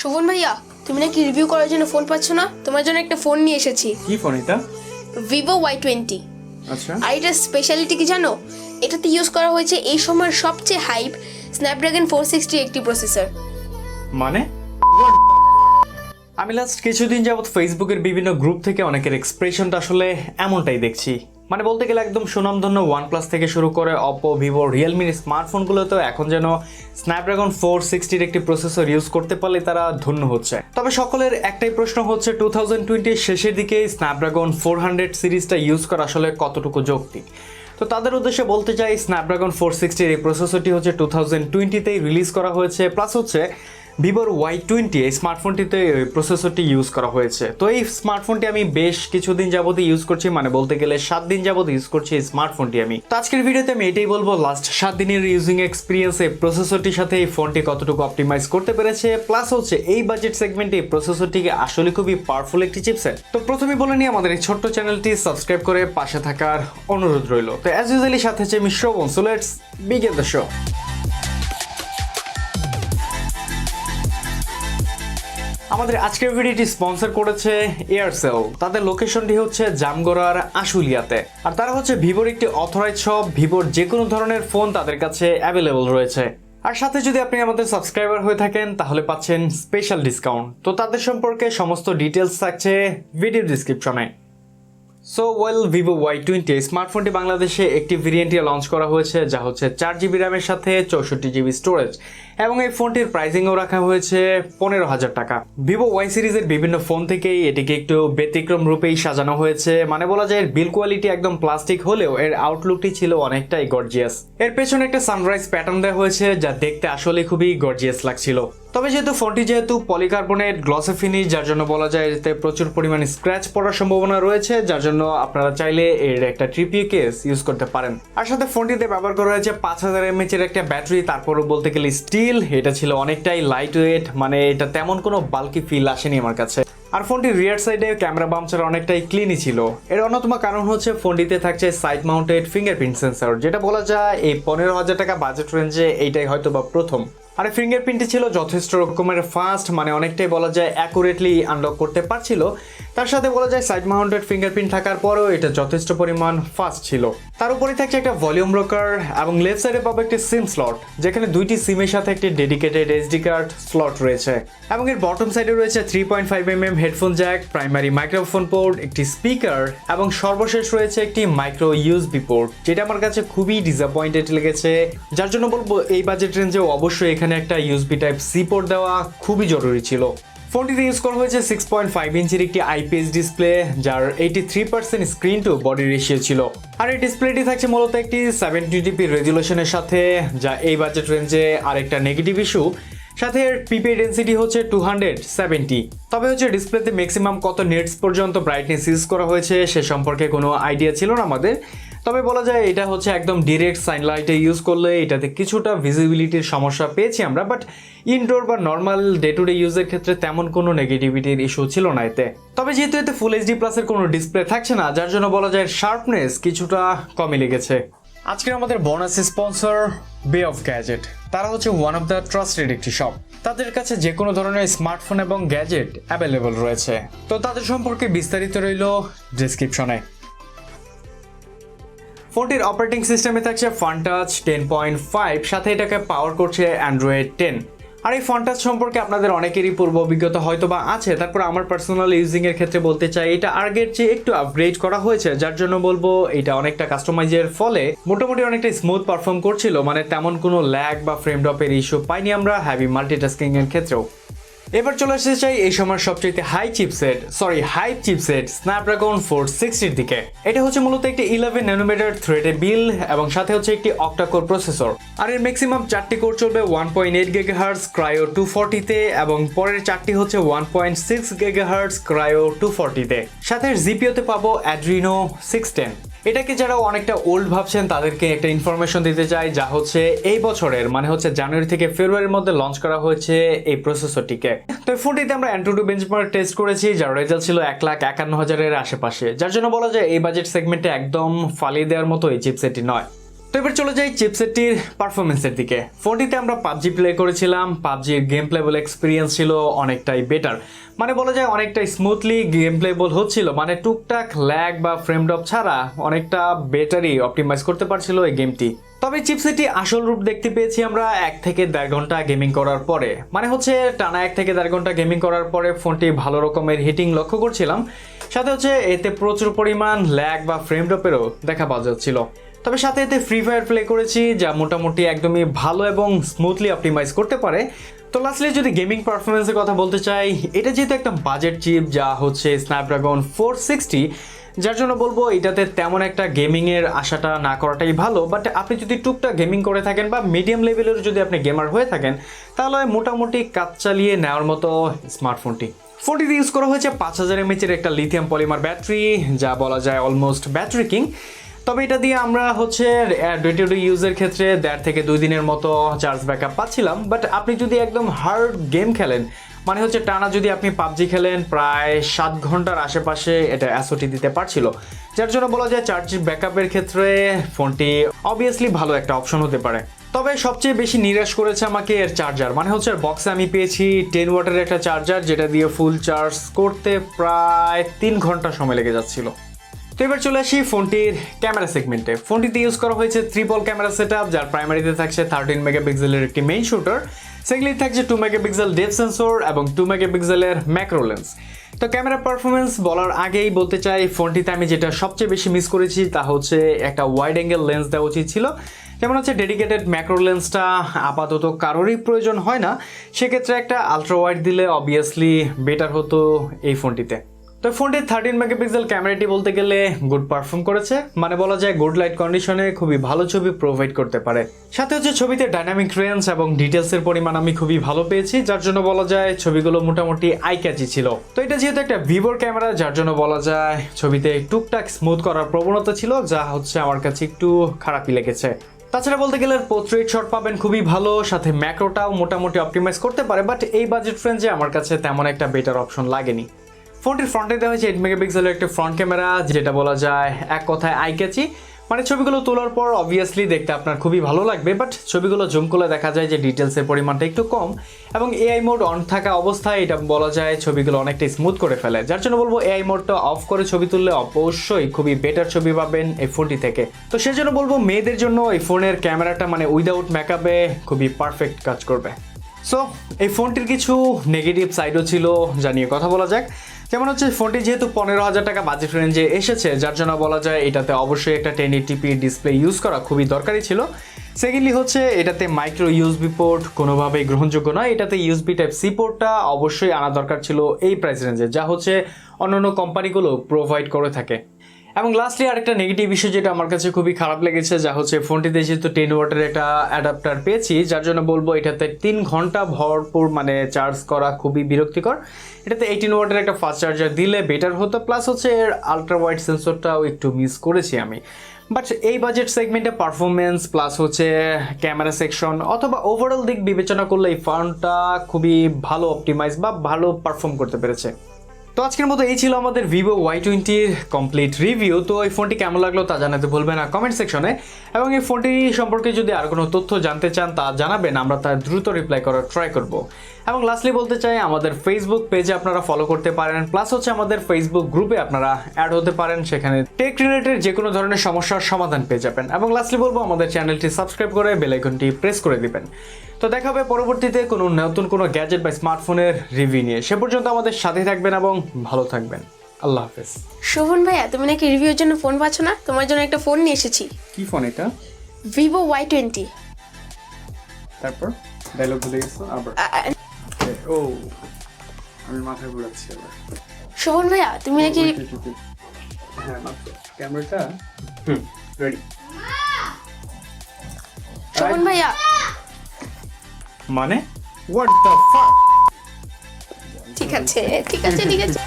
শোভন ভাইয়া, তুমি নাকি রিভিউ করার জন্য ফোন পাচ্ছ না? তোমার জন্য একটা ফোন নিয়ে এসেছি। কি ফোন এটা? Vivo Y20। আচ্ছা, আর এটার স্পেশালিটি কি জানো? এটাতে ইউজ করা হয়েছে এই সময়ের সবচেয়ে হাইপ Snapdragon 460 একটি প্রসেসর। মানে আমি লাস্ট কিছুদিন যাবত ফেসবুকের বিভিন্ন গ্রুপ থেকে অনেকের এক্সপ্রেশনটা আসলে এমনটাই দেখছি। মানে বলতে গেলে একদম সুনামধন্য OnePlus থেকে শুরু করে Oppo, Vivo, Realme স্মার্টফোনগুলোতেও এখন যেন Snapdragon 460 একটি প্রসেসর ইউজ করতে পারলে তারা ধন্য হচ্ছে। তবে সকলের একটাই প্রশ্ন হচ্ছে 2020 শেষের দিকে Snapdragon 400 সিরিজটা ইউজ করা আসলে কতটুকু যৌক্তিক। তো তাদের উদ্দেশ্যে বলতে চাই, Snapdragon 460 এই প্রসেসরটি হচ্ছে 2020তেই রিলিজ করা হয়েছে, প্লাস হচ্ছে ভিভোর Y20 এই স্মার্টফোনটিতে এই প্রসেসরটি ইউজ করা হয়েছে। তো এই স্মার্টফোনটি আমি বেশ কিছুদিন যাবতই ইউজ করছি, মানে বলতে গেলে 7 দিন যাবত ইউজ করছি এই স্মার্টফোনটি আমি। তো আজকের ভিডিওতে আমি এটাই বলবো, লাস্ট 7 দিনের ইউজিং এক্সপিরিয়েন্স এই প্রসেসরটির সাথে এই ফোনটি কতটুকু অপটিমাইজ করতে পেরেছে, প্লাস হচ্ছে এই বাজেট সেগমেন্টে এই প্রসেসরটিকে আসলে খুবই পাওয়ারফুল একটি চিপসেট। তো প্রথমে বলে নিই, আমাদের এই ছোট্ট চ্যানেলটি সাবস্ক্রাইব করে পাশে থাকার অনুরোধ রইল। তো অ্যাজ ইউজুয়ালি সাথে আছে আমি Shovan. So let's begin the show. আমাদের আজকের ভিডিওটি স্পন্সর করেছে এয়ারসেল। তাদের লোকেশনটি হচ্ছে জামগড়ার আশুলিয়াতে, আর তারা হচ্ছে ভিভোর একটি অথরাইজড শপ। ভিভোর যে কোনো ধরনের ফোন তাদের কাছে অ্যাভেলেবল রয়েছে, আর সাথে যদি আপনি আমাদের সাবস্ক্রাইবার হয়ে থাকেন তাহলে পাচ্ছেন স্পেশাল ডিসকাউন্ট। তো তাদের সম্পর্কে সমস্ত ডিটেলস থাকছে ভিডিও ডিসক্রিপশনে। সো ওয়েল, ভিভো Y20 স্মার্টফোনটি বাংলাদেশে একটি ভেরিয়েন্টে লঞ্চ করা হয়েছে, যা হচ্ছে 4GB র্যামের সাথে 64GB স্টোরেজ, এবং এই ফোনটির প্রাইসিংও রাখা হয়েছে 15,000 টাকা। ভিভো Y সিরিজের বিভিন্ন ফোন থেকেই এটিকে একটু ব্যতিক্রম রূপেই সাজানো হয়েছে। মানে বলা যায় এর বিল কোয়ালিটি একদম প্লাস্টিক হলেও এর আউটলুকটি ছিল অনেকটাই গর্জিয়াস। এর পেছনে একটা সানরাইজ প্যাটার্ন দেওয়া হয়েছে, যা দেখতে আসলে খুবই গর্জিয়াস লাগছিল। তবে ফোনটি যেহেতু পলিকার্বনেট গ্লসে ফিনিশ, যার জন্য বলা যায় এতে প্রচুর পরিমাণে স্ক্র্যাচ পড়ার সম্ভাবনা রয়েছে, যার জন্য আপনারা চাইলে এর একটা ট্রিপিউ কেস ইউজ করতে পারেন। আর সাথে ফোনটিতে ব্যবহার করা হয়েছে 5000 mAh এর একটা ব্যাটারি। তারপরও বলতে গেলে স্টিল এটা ছিল অনেকটাই লাইট ওয়েট, মানে এটা তেমন কোনো বাল্কি ফিল আসেনি আমার কাছে। আর ফোনটির রিয়ার সাইডে ক্যামেরা বাম্পচার অনেকটাই ক্লিনই ছিল। এর অন্যতম কারণ হচ্ছে ফোনটিতে থাকছে সাইড মাউন্টেড ফিঙ্গারপ্রিন্ট সেন্সর, যেটা বলা যায় এই 15,000 টাকা বাজেট রেঞ্জে এইটাই হয়তো বা প্রথম। আর ফিঙ্গারপ্রিন্টটি ছিল যথেষ্ট রকমের ফাস্ট, মানে অনেকটাই বলা যায় অ্যাকুরেটলি আনলক করতে পারছিল। তার সাথে বলা যায় সাইড মাউন্টেড ফিঙ্গারপ্রিন্ট থাকার পরেও এটা যথেষ্ট পরিমাণ ফাস্ট ছিল। তার উপরে থাকছে একটা ভলিউম রকার, এবং লেফট সাইডে পাবো একটি সিম স্লট, যেখানে দুইটি সিমের সাথে একটি ডেডিকেটেড এসডি কার্ড স্লট রয়েছে। এবং এর বটম সাইডে রয়েছে 3.5mm headphone Jack, primary microphone port, একটি স্পিকার, এবং সর্বশেষ রয়েছে একটি মাইক্রো ইউএসবি পোর্ট, যেটা আমার কাছে খুবই ডিসঅ্যাপয়েন্টেড লেগেছে। যার জন্য বলবো এই বাজেট রেঞ্জে অবশ্যই এখানে একটা ইউএসবি টাইপ সি পোর্ট দেওয়া খুবই জরুরি ছিল। ফোনটিতে ইউজ করা হয়েছে 6.5 ইঞ্চির একটি আইপিএস ডিসপ্লে, যার 83% স্ক্রিন টু বডি রেশিও ছিল। আর এই ডিসপ্লেটি থাকছে মূলত একটি 720p রেজুলেশনের সাথে, যা এই বাজেট রেঞ্জে আরেকটা নেগেটিভ ইস্যু। সাথে এর পিপি ডেন্সিটি হচ্ছে 270। তবে হচ্ছে ডিসপ্লেতে ম্যাক্সিমাম কত নিটস পর্যন্ত ব্রাইটনেস ইউজ করা হয়েছে সে সম্পর্কে কোনো আইডিয়া ছিল না আমাদের। তবে বলা যায় এটা হচ্ছে একদম ডিরেক্ট সানলাইটে ইউজ করলে এটাতে কিছুটা ভিজিবিলিটির সমস্যা পেয়েছি আমরা, বাট ইনডোর বা নর্মাল ডে টু ডে ইউজের ক্ষেত্রে তেমন কোনো নেগেটিভিটির ইস্যু ছিল না এতে। তবে যেহেতু এতে ফুল এইচডি প্লাসের কোনো ডিসপ্লে থাকছে না, যার জন্য বলা যায় শার্পনেস কিছুটা কমই লেগেছে। আজকের আমাদের বোনাস স্পন্সর বে অফ গ্যাজেট। তারা হচ্ছে ওয়ান অফ দ্য ট্রাস্টেড একটি শপ। তাদের কাছে যে কোনো ধরনের স্মার্টফোন এবং গ্যাজেট অ্যাভেলেবল রয়েছে। তো তাদের সম্পর্কে বিস্তারিত রইল ডেসক্রিপশনে। ফোনটির অপারেটিং সিস্টেমে থাকছে ফানটাচ 10.5, সাথে এটাকে পাওয়ার করছে অ্যান্ড্রয়েড 10। আর এই ফোনটাচ সম্পর্কে আপনাদের অনেকেরই পূর্ব অভিজ্ঞতা হয়তো বা আছে। তারপর আমার পার্সোনাল ইউজিং এর ক্ষেত্রে বলতে চাই, এটা আগের চেয়ে একটু আপগ্রেড করা হয়েছে, যার জন্য বলবো এটা অনেকটা কাস্টমাইজের ফলে মোটামুটি অনেকটা স্মুথ পারফর্ম করছিল, মানে তেমন কোনো ল্যাগ বা ফ্রেম ড্রপের ইস্যু পাইনি আমরা হ্যাভি মাল্টিটাস্কিং এর ক্ষেত্রেও। এবার চলে আসতে চাই এই সময় সবচেয়ে হাইপ চিপসেট স্ন্যাপড্রাগন 460 দিকে। এটা হচ্ছে মূলত একটি 11 ন্যানোমিটার থ্রেডে বিল, এবং সাথে হচ্ছে একটি অক্টা কোর প্রসেসর। আর এর ম্যাক্সিমাম 4টি কোর চলবে 1.8 GHz ক্রায়ো 240 তে, এবং পরের 4টি হচ্ছে 1.6 GHz ক্রায়ো 240 তে। সাথে জিপিওতে পাবো অ্যাড্রিনো 610। এটাকে যারা অনেকটা ওল্ড ভাবছেন তাদেরকে একটা ইনফরমেশন দিতে চাই, যা হচ্ছে এই বছরের মানে হচ্ছে জানুয়ারি থেকে ফেব্রুয়ারির মধ্যে লঞ্চ করা হয়েছে এই প্রসেসরটিকে। তো এই ফোনটিতে আমরা Antutu বেঞ্চমার্ক টেস্ট করেছি, যার রেজাল্ট ছিল 1,51,000 এর আশেপাশে, যার জন্য বলা যায় এই বাজেট সেগমেন্টে একদম ফালিয়ে দেওয়ার মতো এই চিপসেটটি নয়। তো এবার চলে যাই চিপসেটটির পারফরমেন্সের দিকে। ফোনটিতে আমরা পাবজি প্লে করেছিলাম, পাবজির গেম প্লেবল এক্সপিরিয়েন্স ছিল অনেকটাই বেটার, মানে বলা যায় অনেকটাই স্মুথলি গেম প্লেবল হচ্ছিল, মানে টুকটাক ল্যাগ বা ফ্রেম ড্রপ ছাড়া অনেকটা বেটারই অপটিমাইজ করতে পারছিল এই গেমটি। তবে চিপসেটটি আসল রূপ দেখতে পেয়েছি আমরা 1 থেকে 1.5 ঘন্টা গেমিং করার পরে, মানে হচ্ছে টানা 1 থেকে 1.5 ঘন্টা গেমিং করার পরে ফোনটি ভালো রকমের হিটিং লক্ষ্য করছিলাম, সাথে হচ্ছে এতে প্রচুর পরিমাণ ল্যাগ বা ফ্রেম ড্রপেরও দেখা পাওয়া যাচ্ছিল। তবে সাথে এতে ফ্রি ফায়ার প্লে করেছি, যা মোটামুটি একদমই ভালো এবং স্মুথলি অপটিমাইজ করতে পারে। তো লাস্টলি যদি গেমিং পারফরমেন্সের কথা বলতে চাই, এটা যেহেতু একটা বাজেট চিপ, যা হচ্ছে স্ন্যাপড্রাগন 460, যার জন্য বলবো এটাতে তেমন একটা গেমিংয়ের আশাটা না করাটাই ভালো। বাট আপনি যদি টুকটাক গেমিং করে থাকেন বা মিডিয়াম লেভেলের যদি আপনি গেমার হয়ে থাকেন, তাহলে মোটামুটি কাজ চালিয়ে নেওয়ার মতো স্মার্টফোনটিতে ইউজ করা হয়েছে 5000 mAh একটা লিথিয়াম পলিমার ব্যাটারি, যা বলা যায় অলমোস্ট ব্যাটারি কিং। তবে এটা দিয়ে আমরা হচ্ছে ডে টু ডে ইউজের ক্ষেত্রে 1.5 থেকে 2 দিনের মতো চার্জ ব্যাকআপ পাচ্ছিলাম। বাট আপনি যদি একদম হার্ড গেম খেলেন, মানে হচ্ছে টানা যদি আপনি পাবজি খেলেন, প্রায় 7 ঘন্টার আশেপাশে এটা এসওটি দিতে পারছিল, যার জন্য বলা যায় চার্জ ব্যাকআপের ক্ষেত্রে ফোনটি অবভিয়াসলি ভালো একটা অপশন হতে পারে। তবে সবচেয়ে বেশি নিরাশ করেছে আমাকে এর চার্জার, মানে হচ্ছে বক্সে আমি পেয়েছি 10 ওয়াটের একটা চার্জার, যেটা দিয়ে ফুল চার্জ করতে প্রায় 3 ঘন্টা সময় লেগে যাচ্ছিল। তো এবার চলে আসি ফোনটির ক্যামেরা সেগমেন্টে। ফোনটিতে ইউজ করা হয়েছে ট্রিপল ক্যামেরা সেটআপ, যার প্রাইমারিতে থাকছে 13 মেগাপিক্সেলের একটি মেইন শুটার, সেকেন্ডলি থাকছে 2 মেগাপিক্সেল ডেপথ সেন্সর এবং 2 মেগাপিক্সেলের ম্যাক্রো লেন্স। তো ক্যামেরা পারফরমেন্স বলার আগেই বলতে চাই, ফোনটিতে আমি যেটা সবচেয়ে বেশি মিস করেছি তা হচ্ছে একটা ওয়াইড অ্যাঙ্গেল লেন্স দেওয়া উচিত ছিল। যেমন হচ্ছে ডেডিকেটেড ম্যাক্রো লেন্সটা আপাতত কারোরই প্রয়োজন হয় না, সেক্ষেত্রে একটা আলট্রা ওয়াইড দিলে অবভিয়াসলি বেটার হতো এই ফোনটিতে। তো ফোনটির 13 মেগাপিক্সেল ক্যামেরাটি বলতে গেলে গুড পারফর্ম করেছে, মানে বলা যায় গুড লাইট কন্ডিশনে খুবই ভালো ছবি প্রোভাইড করতে পারে। সাথে হচ্ছে ছবিতে ডাইনামিক রেঞ্জ এবং ডিটেলসের পরিমাণ আমি খুবই ভালো পেয়েছি, যার জন্য বলা যায় ছবিগুলো মোটামুটি আই ক্যাচি ছিল। তো এটা যেহেতু একটা ভিভোর ক্যামেরা, যার জন্য বলা যায় ছবিতে টুকটাক স্মুথ করার প্রবণতা ছিল, যা হচ্ছে আমার কাছে একটু খারাপই লেগেছে। তাছাড়া বলতে গেলে পোর্ট্রেট শট পাবেন খুবই ভালো, সাথে ম্যাক্রোটাও মোটামুটি অপটিমাইজ করতে পারে, বাট এই বাজেট রেঞ্জে আমার কাছে তেমন একটা বেটার অপশন লাগেনি। ফোনটির ফ্রন্টে দেওয়া হয়েছে 8 মেগাপিক্সেলের একটা ফ্রন্ট ক্যামেরা, যেটা বলা যায় এক কথায় আই ক্যাচি, মানে ছবিগুলো তোলার পর অবভিয়াসলি দেখতে আপনার খুবই ভালো লাগবে, বাট ছবিগুলো জুম করলে দেখা যায় যে ডিটেলসের পরিমাণটা একটু কম, এবং এআই মোড অন থাকা অবস্থায় এটা বলা যায় ছবিগুলো অনেকটা স্মুথ করে ফেলে, যার জন্য বলবো এআই মোডটা অফ করে ছবি তুললে অবশ্যই খুবই বেটার ছবি পাবেন এই ফোনটি থেকে। তো সেজন্য বলবো মেয়েদের জন্য এই ফোনের ক্যামেরাটা মানে উইদাউট মেকআপে খুবই পারফেক্ট কাজ করবে। সো এই ফোনটির কিছু নেগেটিভ সাইডও ছিল, যা নিয়ে কথা বলা যাক। যেমন হচ্ছে ফোনটি যেহেতু 15,000 টাকা বাজেট রেঞ্জে এসেছে, যার জন্য বলা যায় এটাতে অবশ্যই একটা 1080p ডিসপ্লে ইউজ করা খুবই দরকারি ছিল। সেকেন্ডলি হচ্ছে এটাতে মাইক্রো ইউএসবি পোর্ট কোনোভাবেই গ্রহণযোগ্য নয়, এটাতে ইউএসবি টাইপ সি পোর্টটা অবশ্যই আনা দরকার ছিল এই প্রাইস রেঞ্জে, যা হচ্ছে অন্যান্য কোম্পানিগুলো প্রোভাইড করে থাকে। এবং লাস্টলি আরেকটা নেগেটিভ ইস্যু যেটা আমার কাছে খুবই খারাপ লেগেছে, যা হচ্ছে ফোনটিতে যেহেতু 10 ওয়াটের একটা অ্যাডাপ্টার পেয়েছি, যার জন্য বলবো এটাতে 3 ঘন্টা ভরপুর মানে চার্জ করা খুবই বিরক্তিকর। এটাতে 18 ওয়াটের একটা ফাস্ট চার্জার দিলে বেটার হতো, প্লাস হচ্ছে এর আলট্রা ওয়াইড সেন্সরটাও একটু মিস করেছি আমি। বাট এই বাজেট সেগমেন্টে পারফরমেন্স প্লাস হচ্ছে ক্যামেরা সেকশন অথবা ওভারঅল দিক বিবেচনা করলে এই ফোনটা খুবই ভালো অপটিমাইজ বা ভালো পারফর্ম করতে পেরেছে। তো আজকের মতো এই ছিল আমাদের Vivo Y20-র কমপ্লিট রিভিউ। তো এই ফোনটি কেমন লাগলো তা জানাতে ভুলবেন না কমেন্ট সেকশনে, এবং এই ফোনটি সম্পর্কে যদি আর কোনো তথ্য জানতে চান তা জানাবেন, আমরা তার দ্রুত রিপ্লাই করার ট্রাই করব। এবং লাস্টলি বলতে চাই আমাদের ফেসবুক পেজে আপনারা ফলো করতে পারেন, প্লাস হচ্ছে আমাদের ফেসবুক গ্রুপে আপনারা অ্যাড হতে পারেন, সেখানে টেক রিলেটেড যে কোনো ধরনের সমস্যার সমাধান পেয়ে যাবেন। এবং লাস্টলি বলবো আমাদের চ্যানেলটি সাবস্ক্রাইব করে বেল আইকনটি প্রেস করে দিবেন। তো দেখা হবে পরবর্তীতে কোনো নতুন কোনো গ্যাজেট বা স্মার্টফোনের রিভিউ নিয়ে। সে পর্যন্ত আমাদের সাথে থাকবেন এবং ভালো থাকবেন। আল্লাহ হাফেজ। শোভন ভাইয়া, তুমি নাকি রিভিউর জন্য ফোন পাচ্ছ না? তোমার জন্য একটা ফোন নিয়ে এসেছি। কি ফোন এটা? Vivo Y20। তারপর ডায়লগ ভুলে গেছো আবার? ও আমি মাথায় ঘুরাচ্ছি আবার। শোভন ভাইয়া, তুমি নাকি হ্যাঁ মাত্র ক্যামেরাটা রেডি। শোভন ভাইয়া মানে হোয়াট দ্য ফাক? ঠিক আছে ঠিক আছে ঠিক আছে।